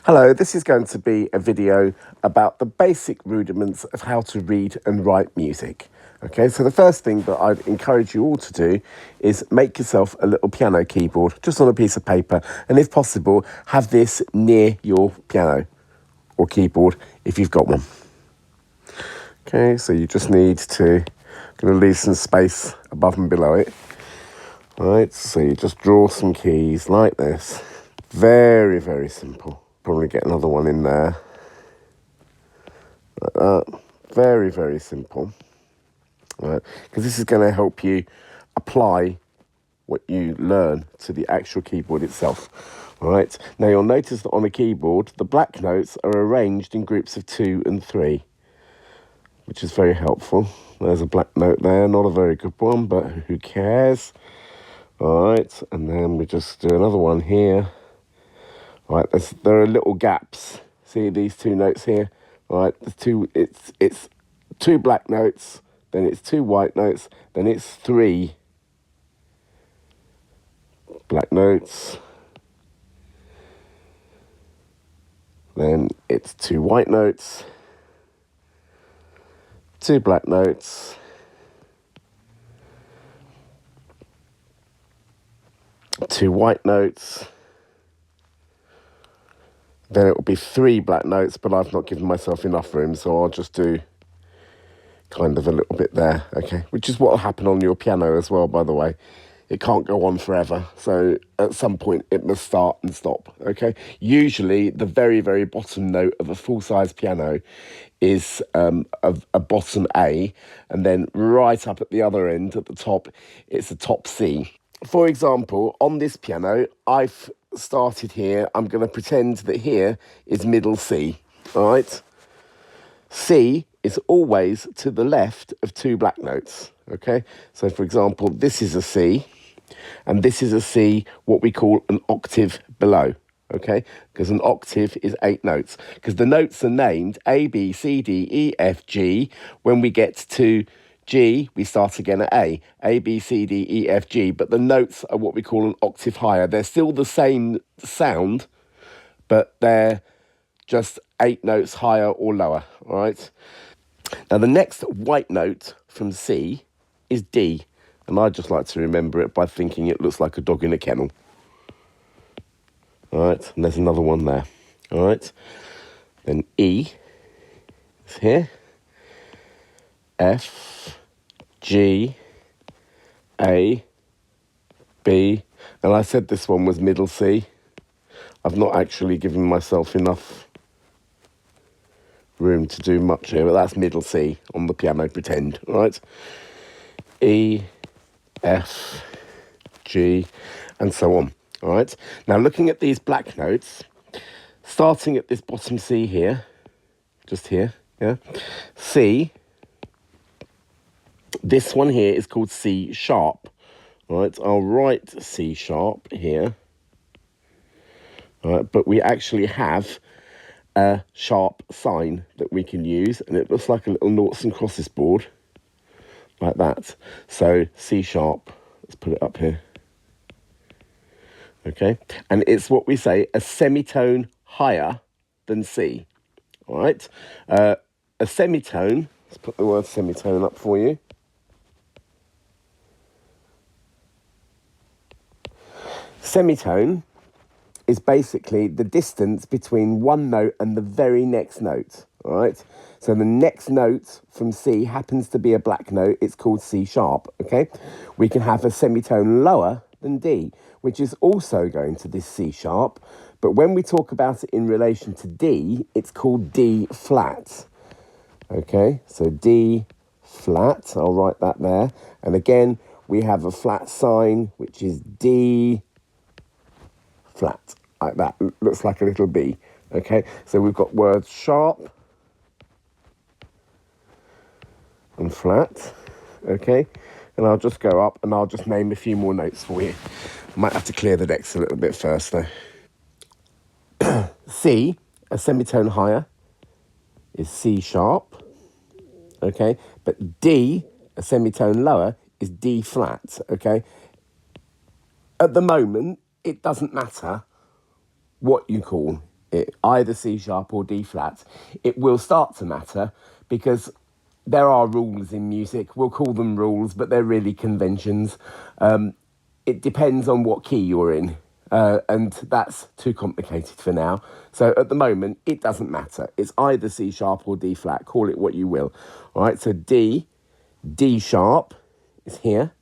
Hello, this is going to be a video about the basic rudiments of how to read and write music. Okay, so the first thing that I'd encourage you all to do is make yourself a little piano keyboard just on a piece of paper, and if possible, have this near your piano or keyboard if you've got one. Okay, so you just need to leave some space above and below it. Right, so you just draw some keys like this. Very, very simple. Probably get another one in there. Like that. Very, very simple. Right, because this is going to help you apply what you learn to the actual keyboard itself. All right, now you'll notice that on a keyboard, the black notes are arranged in groups of 2 and 3, which is very helpful. There's a black note there, not a very good one, but who cares? All right, and then we just do another one here. All right, there are little gaps. See these 2 notes here? All right, it's 2 black notes, then it's 2 white notes, then it's 3 black notes, then it's 2 white notes, 2 black notes, 2 white notes, then it will be 3 black notes, but I've not given myself enough room, so I'll just do kind of a little bit there, okay? Which is what will happen on your piano as well, by the way. It can't go on forever, so at some point it must start and stop, okay? Usually the very, very bottom note of a full-size piano is a bottom A, and then right up at the other end, at the top, it's a top C. For example, on this piano, I've started here. I'm going to pretend that here is middle C, all right? C is always to the left of 2 black notes, okay? So, for example, this is a C, and this is a C, what we call an octave below, okay? Because an octave is 8 notes. Because the notes are named A, B, C, D, E, F, G. When we get to G, we start again at A. A, B, C, D, E, F, G. But the notes are what we call an octave higher. They're still the same sound, but they're just 8 notes higher or lower, all right? Now, the next white note from C is D. And I just like to remember it by thinking it looks like a dog in a kennel. All right, and there's another one there. All right, then E is here. F, G, A, B. And I said this one was middle C. I've not actually given myself enough room to do much here, but that's middle C on the piano, pretend. All right, E, F, G, and so on. All right. Now, looking at these black notes, starting at this bottom C here, just here, yeah, C, this one here is called C sharp. All right, I'll write C sharp here. All right, but we actually have a sharp sign that we can use, and it looks like a little noughts and crosses board, like that. So C sharp, let's put it up here. Okay, and it's what we say, a semitone higher than C. All right, a semitone, let's put the word semitone up for you. Semitone is basically the distance between one note and the very next note, all right? So the next note from C happens to be a black note. It's called C sharp, okay? We can have a semitone lower than D, which is also going to this C sharp. But when we talk about it in relation to D, it's called D flat, okay? So D flat, I'll write that there. And again, we have a flat sign, which is D flat, like that. Looks like a little B, okay? So we've got words sharp and flat, okay? And I'll just go up and I'll just name a few more notes for you. Might have to clear the decks a little bit first, though. C, a semitone higher, is C sharp, okay? But D, a semitone lower, is D flat, okay? At the moment, it doesn't matter what you call either C sharp or D flat, it will start to matter because there are rules in music. We'll call them rules, but they're really conventions. It depends on what key you're in, and that's too complicated for now. So at the moment, it doesn't matter. It's either C sharp or D flat. Call it what you will. All right, so D sharp is here.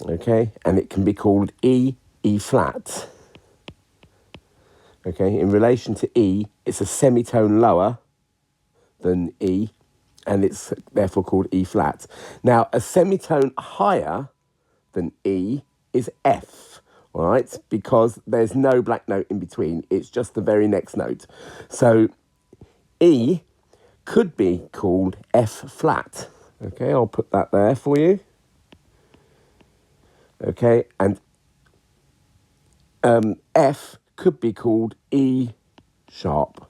Okay, and it can be called E flat. Okay, in relation to E, it's a semitone lower than E, and it's therefore called E flat. Now, a semitone higher than E is F, all right, because there's no black note in between. It's just the very next note. So E could be called F flat. Okay, I'll put that there for you. Okay, and F could be called E sharp.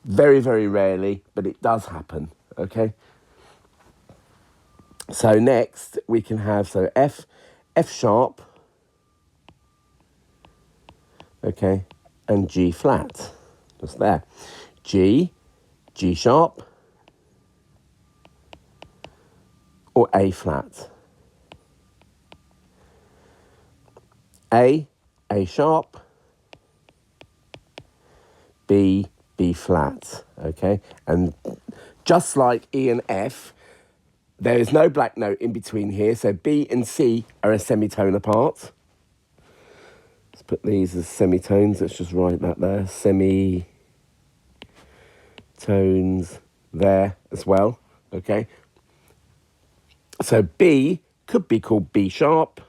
Very, very rarely, but it does happen, okay? So next we can have, so F sharp, okay, and G flat, just there. G sharp, or A flat. A sharp, B flat, okay? And just like E and F, there is no black note in between here, so B and C are a semitone apart. Let's put these as semitones, let's just write that there. Semitones there as well, okay? So B could be called B sharp.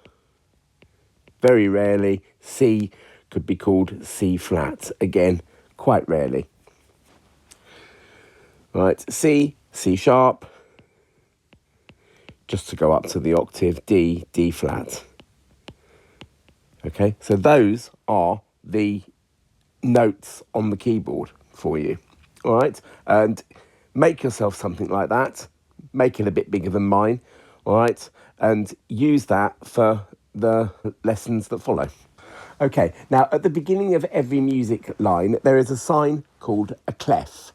Very rarely, C could be called C flat. Again, quite rarely. Right, C sharp, just to go up to the octave, D flat. Okay, so those are the notes on the keyboard for you. All right, and make yourself something like that. Make it a bit bigger than mine. All right, and use that for the lessons that follow. Okay, now at the beginning of every music line, there is a sign called a clef.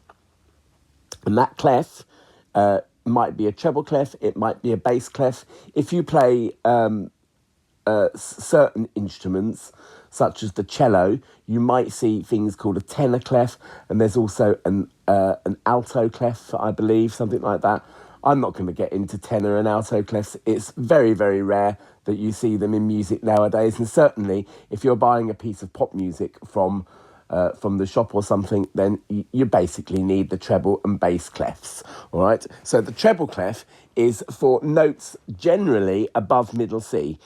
And that clef might be a treble clef, it might be a bass clef. If you play certain instruments, such as the cello, you might see things called a tenor clef, and there's also an alto clef, I believe, something like that. I'm not going to get into tenor and alto clefs. It's very, very rare that you see them in music nowadays. And certainly, if you're buying a piece of pop music from the shop or something, then you basically need the treble and bass clefs, all right? So the treble clef is for notes generally above middle C,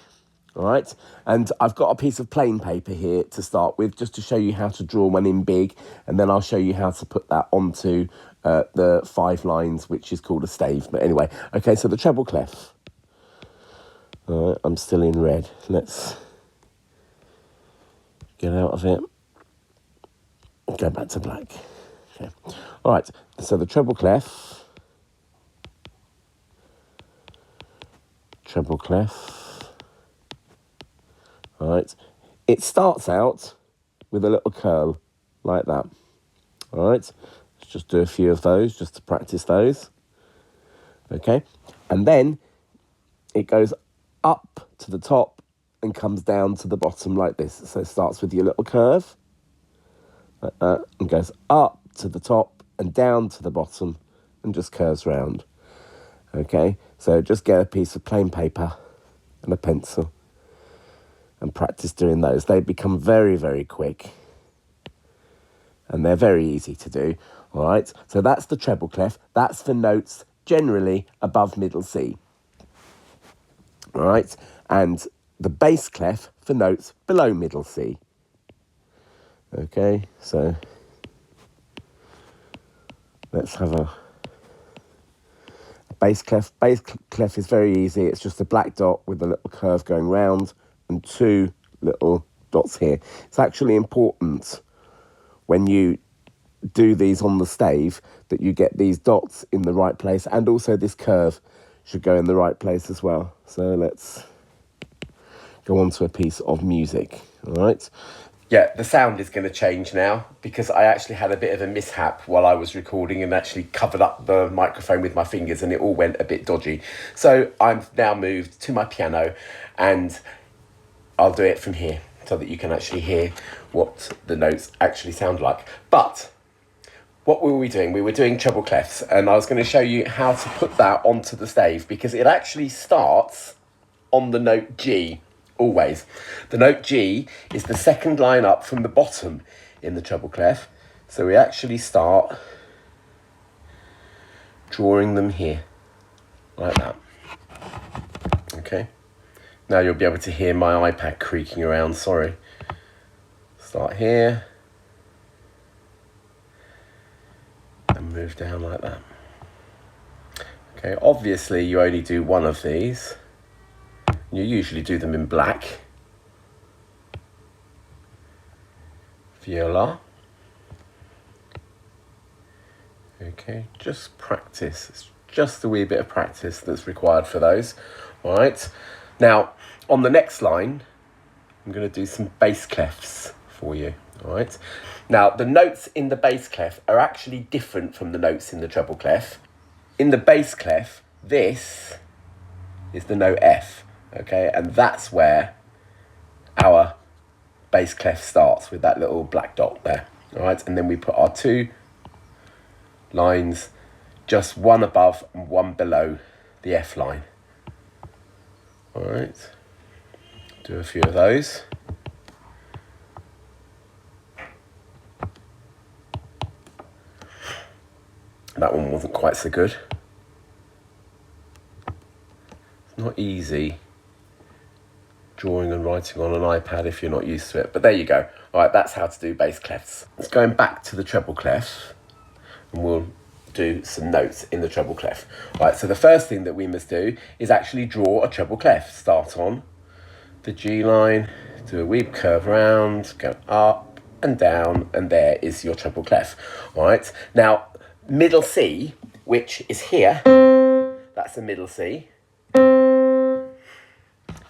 all right? And I've got a piece of plain paper here to start with, just to show you how to draw one in big, and then I'll show you how to put that onto the 5 lines, which is called a stave. But anyway, okay, so the treble clef. All right, I'm still in red. Let's get out of it. Go back to black. Okay. All right, so the treble clef. Treble clef. All right, it starts out with a little curl like that. All right, let's just do a few of those just to practice those. Okay, and then it goes up to the top and comes down to the bottom like this. So it starts with your little curve like that and goes up to the top and down to the bottom and just curves round. Okay, so just get a piece of plain paper and a pencil and practice doing those. They become very, very quick and they're very easy to do. All right, so that's the treble clef. That's for notes generally above middle C. All right, and the bass clef for notes below middle C. Okay, so let's have a bass clef. Bass clef is very easy. It's just a black dot with a little curve going round and 2 little dots here. It's actually important when you do these on the stave that you get these dots in the right place, and also this curve should go in the right place as well. So let's go onto a piece of music, all right? Yeah, the sound is going to change now because I actually had a bit of a mishap while I was recording and actually covered up the microphone with my fingers and it all went a bit dodgy. So I've now moved to my piano and I'll do it from here so that you can actually hear what the notes actually sound like. But what were we doing? We were doing treble clefs, and I was going to show you how to put that onto the stave because it actually starts on the note G, always. The note G is the second line up from the bottom in the treble clef. So we actually start drawing them here, like that. Okay. Now you'll be able to hear my iPad creaking around, sorry. Start here. And move down like that. Okay, obviously you only do one of these. You usually do them in black. Viola. Okay, just practice. It's just a wee bit of practice that's required for those. All right. Now, on the next line, I'm going to do some bass clefs for you. All right. Now, the notes in the bass clef are actually different from the notes in the treble clef. In the bass clef, this is the note F, okay? And that's where our bass clef starts, with that little black dot there, all right? And then we put our two lines, just one above and one below the F line. All right, do a few of those. That one wasn't quite so good. It's not easy drawing and writing on an iPad if you're not used to it, but there you go. All right, that's how to do bass clefs. Let's go back to the treble clef and we'll do some notes in the treble clef. All right, so the first thing that we must do is actually draw a treble clef. Start on the G line, do a wee curve round, go up and down, and there is your treble clef. All right, now middle C, which is here, that's a middle C,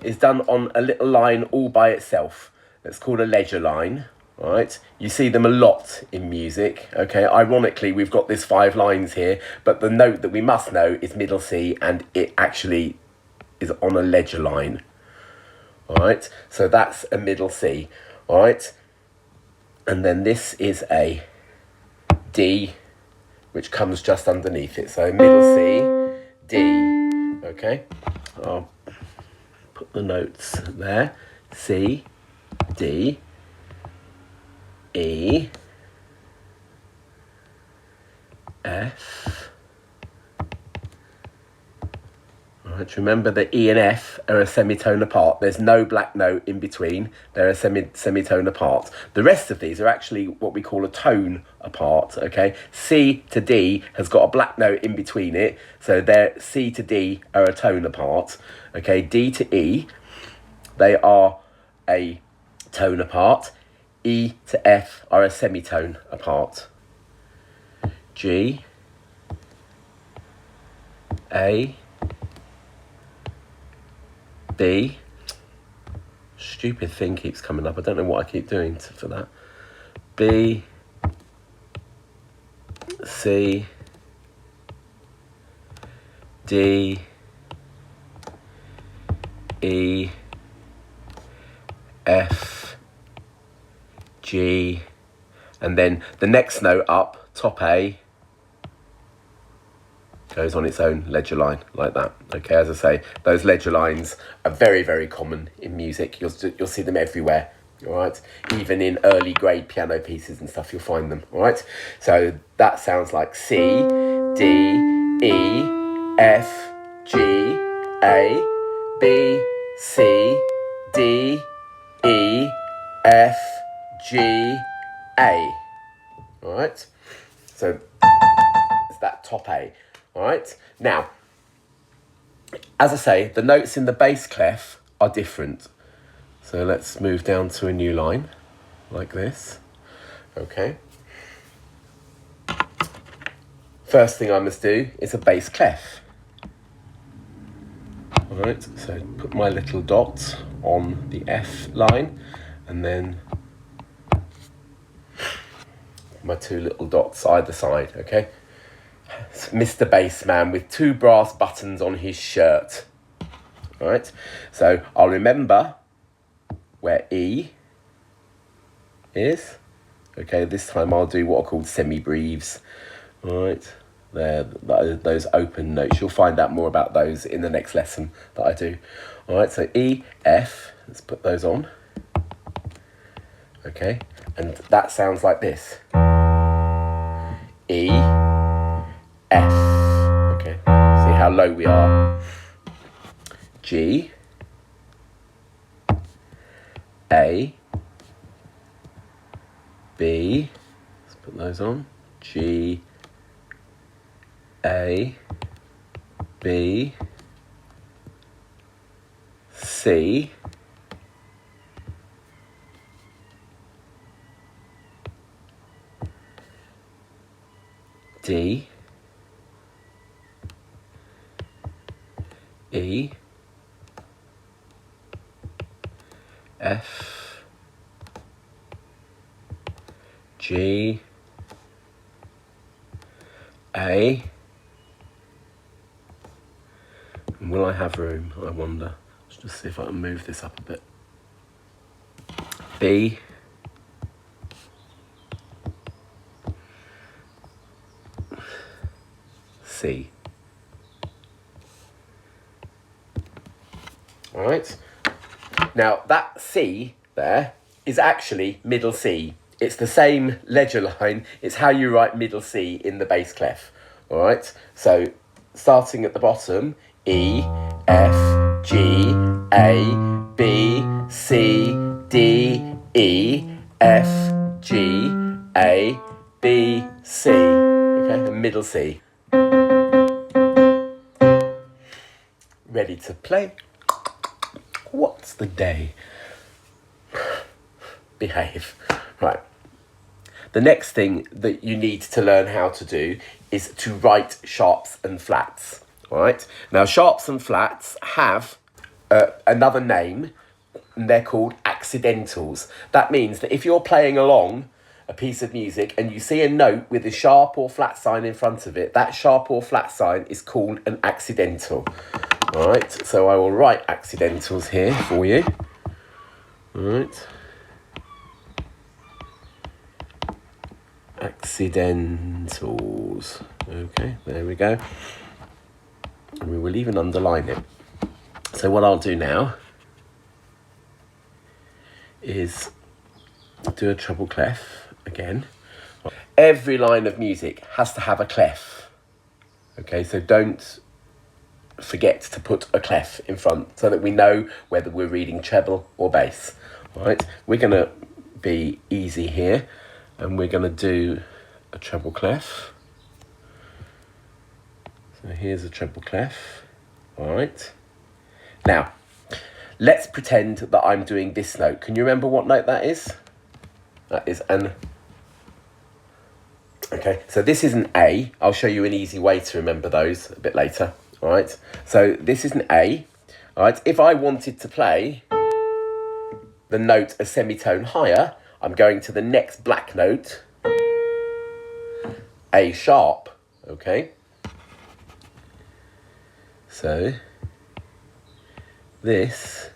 is done on a little line all by itself. That's called a ledger line, right? You see them a lot in music, okay? Ironically, we've got this 5 lines here, but the note that we must know is middle C, and it actually is on a ledger line, all right? So that's a middle C, all right? And then this is a D, which comes just underneath it. So middle C, D, okay? I'll put the notes there. C, D, E, F. All right, remember that E and F are a semitone apart. There's no black note in between. They're a semitone apart. The rest of these are actually what we call a tone apart, okay? C to D has got a black note in between it. So they're C to D are a tone apart, okay? D to E, they are a tone apart. E to F are a semitone apart. G, A, B, stupid thing keeps coming up. I don't know what I keep doing for that. B, C, D, E, F, G, and then the next note up, top A, goes on its own ledger line like that. Okay, as I say, those ledger lines are very, very common in music. You'll see them everywhere. All right, even in early grade piano pieces and stuff, you'll find them. All right, so that sounds like C, D, E, F, G, A, B, C, D, E, F, G, A. All right, so it's that top A. All right, now, as I say, the notes in the bass clef are different. So let's move down to a new line, like this. Okay. First thing I must do is a bass clef. All Right, so put my little dots on the F line, and then my two little dots either side, okay? It's Mr. Bassman with 2 brass buttons on his shirt. All right, so I'll remember where E is. Okay, this time I'll do what are called semi-breves. All right, there, those open notes. You'll find out more about those in the next lesson that I do. All right, so E, F, let's put those on. Okay, and that sounds like this. E, F, okay, see how low we are. G, A, B, let's put those on. G, A, B, C, D, E, F, G, A, and will I have room, I wonder. Let's just see if I can move this up a bit. B, C. All right. Now that C there is actually middle C. It's the same ledger line. It's how you write middle C in the bass clef. All right. So starting at the bottom, E, F, G, A, B, C, D, E, F, G, A, B, C. Okay, the middle C. Ready to play? What's the day? Behave. Right. The next thing that you need to learn how to do is to write sharps and flats. All right. Now, sharps and flats have another name, and they're called accidentals. That means that if you're playing along a piece of music and you see a note with a sharp or flat sign in front of it, that sharp or flat sign is called an accidental. All right, so I will write accidentals here for you. All right. Accidentals. Okay, there we go. And we will even underline it. So what I'll do now is do a treble clef again. Every line of music has to have a clef. Okay, so don't forget to put a clef in front so that we know whether we're reading treble or bass. All right, we're going to be easy here, and we're going to do a treble clef. So here's a treble clef. All right. Now, let's pretend that I'm doing this note. Can you remember what note that is? That is an... Okay, so this is an A. I'll show you an easy way to remember those a bit later. All right, so this is an A. All right, if I wanted to play the note a semitone higher, I'm going to the next black note, A sharp. Okay, so this,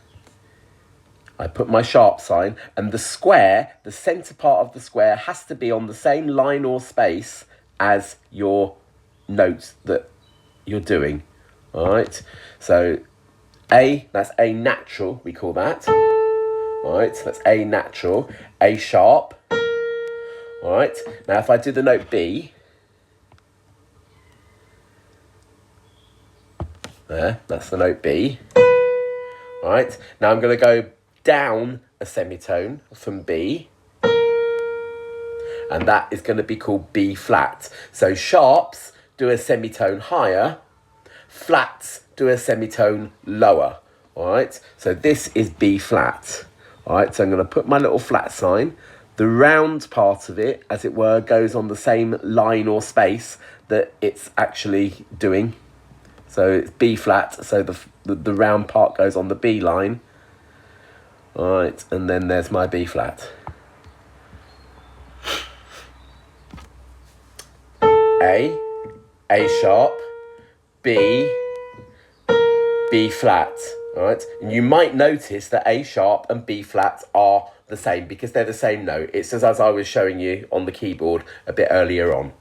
I put my sharp sign, and the square, the centre part of the square, has to be on the same line or space as your notes that you're doing. All right, so A, that's A natural, we call that. All right, so that's A natural, A sharp. All right, now if I do the note B, there, that's the note B. All right, now I'm going to go down a semitone from B, and that is going to be called B flat. So sharps do a semitone higher, flats do a semitone lower. All right, so this is B flat. All right, so I'm going to put my little flat sign. The round part of it, as it were, goes on the same line or space that it's actually doing. So it's B flat, so the round part goes on the B line. All right, and then there's my B flat. A sharp, B flat. All right, and you might notice that A sharp and B flat are the same because they're the same note. It's just as I was showing you on the keyboard a bit earlier on.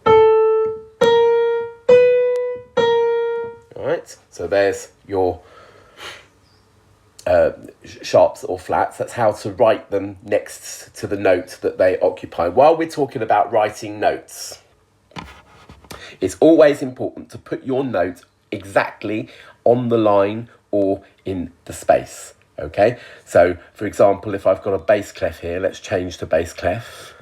All right, so there's your sharps or flats. That's how to write them next to the note that they occupy. While we're talking about writing notes, it's always important to put your note exactly on the line or in the space. Okay, so for example, if I've got a bass clef here, let's change to bass clef.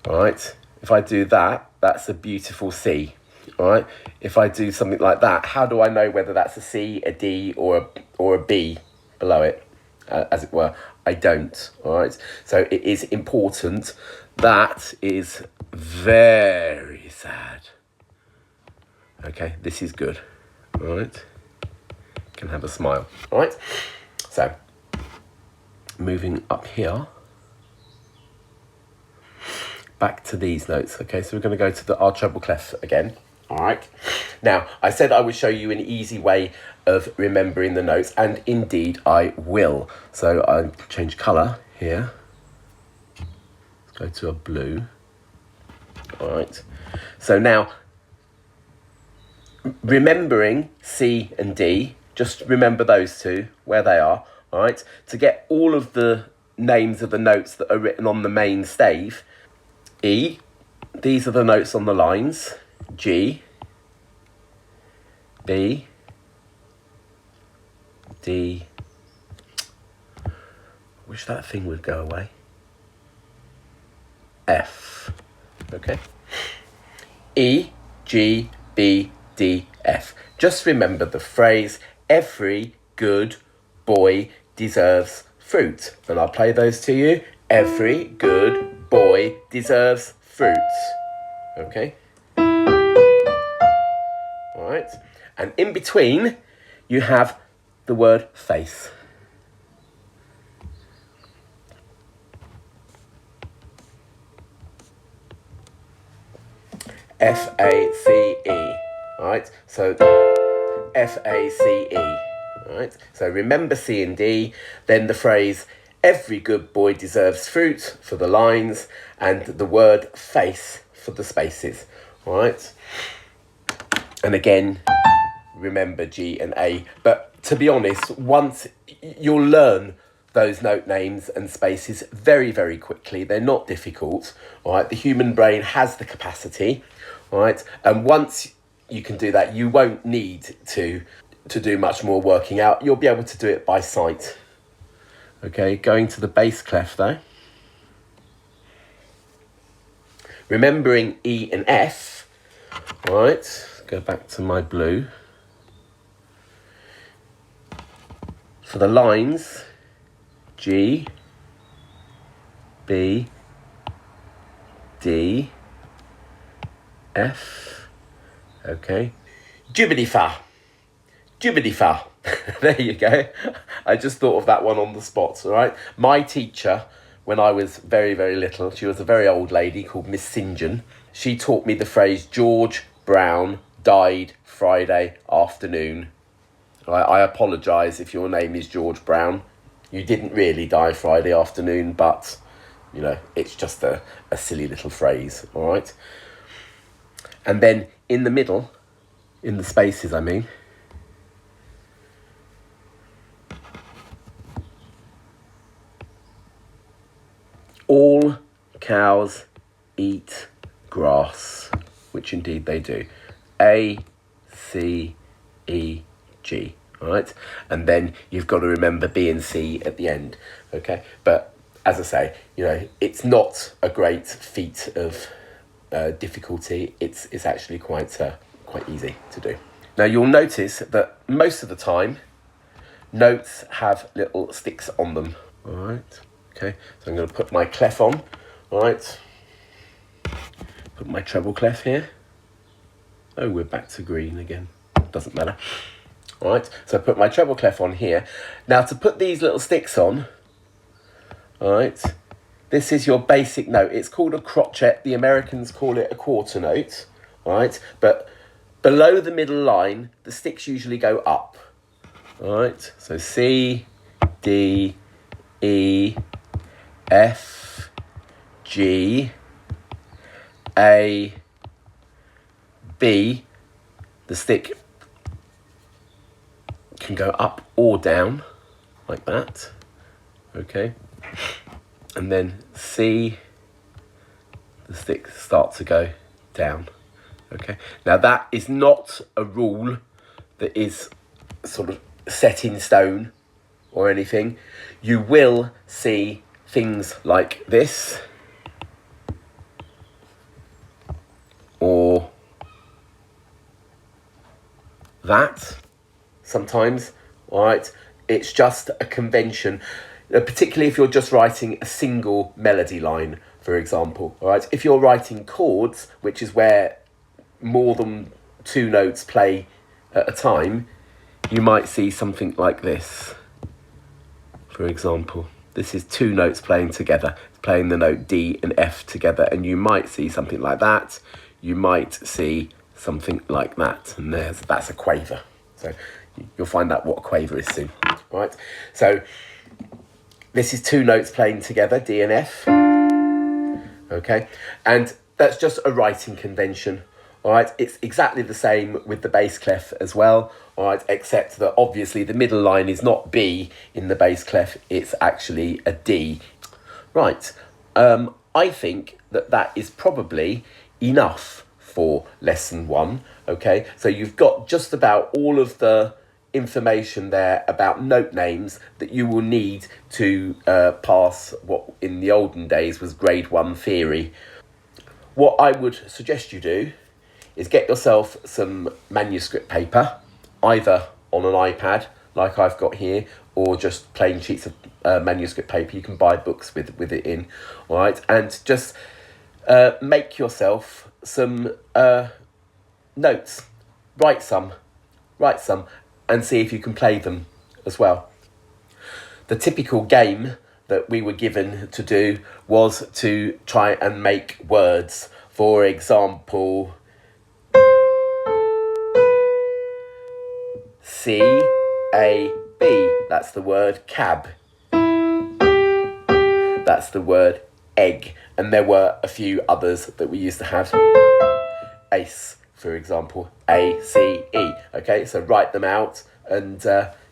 All right, if I do that, that's a beautiful C. All right, if I do something like that, how do I know whether that's a C, a D, or a B below it, as it were? I don't. All right, so it is important. That is very sad. Okay, this is good. All right, can have a smile. All right, so moving up here, back to these notes. Okay, so we're going to go to our treble clef again. All right, now I said I would show you an easy way of remembering the notes, and indeed I will. So I'll change colour here. Let's go to a blue. All right, so now remembering C and D, just remember those two, where they are. All right, to get all of the names of the notes that are written on the main stave. E, these are the notes on the lines. G, B, D. Wish that thing would go away. F. Okay. E, G, B, D, F. Just remember the phrase, every good boy deserves fruit. And I'll play those to you. Every good boy deserves fruit. Okay. All right. And in between, you have the word face. F-A-C-E. All right. So F-A-C-E. All right. So remember C and D. Then the phrase, every good boy deserves fruit for the lines, and the word face for the spaces. All right. And again, remember G and A. But to be honest, once you'll learn those note names and spaces very, very quickly. They're not difficult. All right. The human brain has the capacity. All right. And once you can do that, you won't need to do much more working out. You'll be able to do it by sight. Okay. Going to the bass clef though. Remembering E and F. All right. Go back to my blue. For the lines, G, B, D, F. Okay. Jibbity-fa. Jibbity-fa. There you go. I just thought of that one on the spot, all right? My teacher, when I was very, very little, she was a very old lady called Miss St. John. She taught me the phrase, George Brown died Friday afternoon. I apologise if your name is George Brown. You didn't really die Friday afternoon, but, you know, it's just a silly little phrase, all right? And then in the middle, in the spaces, I mean, all cows eat grass, which indeed they do. A, C, E, G, all right? And then you've got to remember B and C at the end, okay? But as I say, you know, it's not a great feat of difficulty. It's actually quite easy to do. Now you'll notice that most of the time, notes have little sticks on them, all right? Okay, so I'm going to put my clef on, all right? Put my treble clef here. Oh, we're back to green again. doesn't matter. All right, so I put my treble clef on here. Now to put these little sticks on, all right, this is your basic note. It's called a crotchet. The Americans call it a quarter note, all right? But below the middle line, the sticks usually go up, all right? So C, D, E, F, G, A, B. The stick can go up or down like that, okay? And then C, the sticks start to go down, okay? Now that is not a rule that is sort of set in stone or anything. You will see things like this, or that sometimes, all right? It's just a convention, particularly if you're just writing a single melody line, for example, all right? If you're writing chords, which is where more than two notes play at a time, you might see something like this, for example. This is two notes playing together, playing the note D and F together, and you might see something like that. You might see something like that, and that's a quaver. So you'll find out what a quaver is soon, all right? So this is two notes playing together, D and F, okay? And that's just a writing convention, all right? It's exactly the same with the bass clef as well, all right? Except that obviously the middle line is not B in the bass clef, it's actually a D. Right, I think that is probably enough for lesson 1, okay? So you've got just about all of the information there about note names that you will need to pass what in the olden days was grade 1 theory. What I would suggest you do is get yourself some manuscript paper, either on an iPad like I've got here, or just plain sheets of manuscript paper. You can buy books with it in, all right? And just make yourself some notes, write some, and see if you can play them as well. The typical game that we were given to do was to try and make words. For example, C-A-B, that's the word cab. That's the word egg. And there were a few others that we used to have. Ace, for example, A-C-E. Okay, so write them out and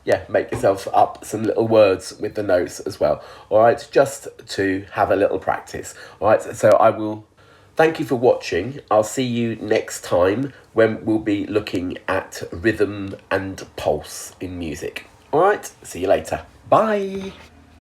yeah, make yourself up some little words with the notes as well. All right, just to have a little practice. All right, so I will thank you for watching. I'll see you next time when we'll be looking at rhythm and pulse in music. All right, see you later. Bye.